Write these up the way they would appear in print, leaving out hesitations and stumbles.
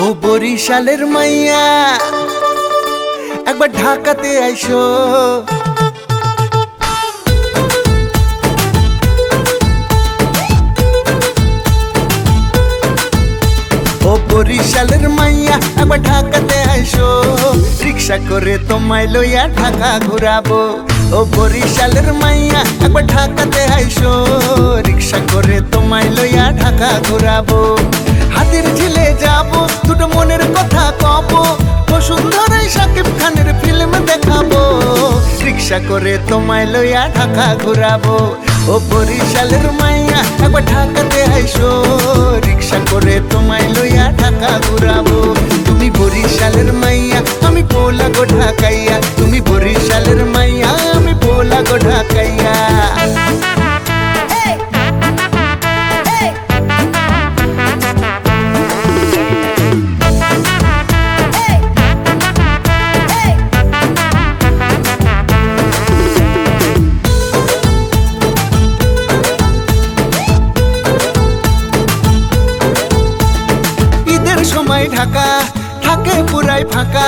ও বরিশালের মাইয়া একবার ঢাকাতে আইসো। ও বরিশালের মাইয়া একবার ঢাকাতে আইসো, রিক্সা করে তোমায় লইয়া ঢাকা ঘুরাবো। ও বরিশালের মাইয়া একবার ঢাকাতে আইসো, রিক্সা করে তোমায় লইয়া ঢাকা ঘুরাবো। হাতির ঝিলে যাবো, দুটো মনের কথা কব, বসুন্ধরায় শাকিব খানের ফিল্ম দেখাবো। রিক্সা করে তোমায় লইয়া ঢাকা ঘুরাবো। ও বরিশালের মাইয়া একবার ঢাকাতে আইসো, রিক্সা করে তোমায় লইয়া ঢাকা ঘুরাবো। তুমি বরিশালের মাইয়া আমি পোলা গো ঢাকাইয়া, তুমি বরিশালের মাইয়া আমি পোলা গো ঢাকাইয়া। সময় ঢাকা থাকে পুরাই ফাঁকা,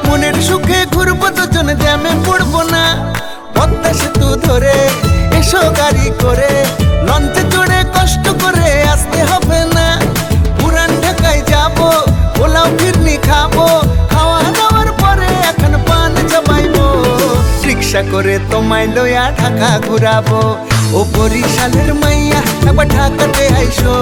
মনের সুখে ঘুরবো দুজন, জ্যামে পড়বো না। পদ্মা সেতু ধরে এসো গাড়ি করে, লঞ্চে চড়ে কষ্ট করে আসতে হবে না। পুরান ঢাকায় যাবো, পোলাও ফিরনি খাবো, খাওয়া দাওয়ার পরে এখন পান জমাইবো। রিক্সা করে তোমায় লইয়া ঢাকা ঘুরাবো। ও বরিশালের মাইয়া একবার ঢাকাতে আইসো,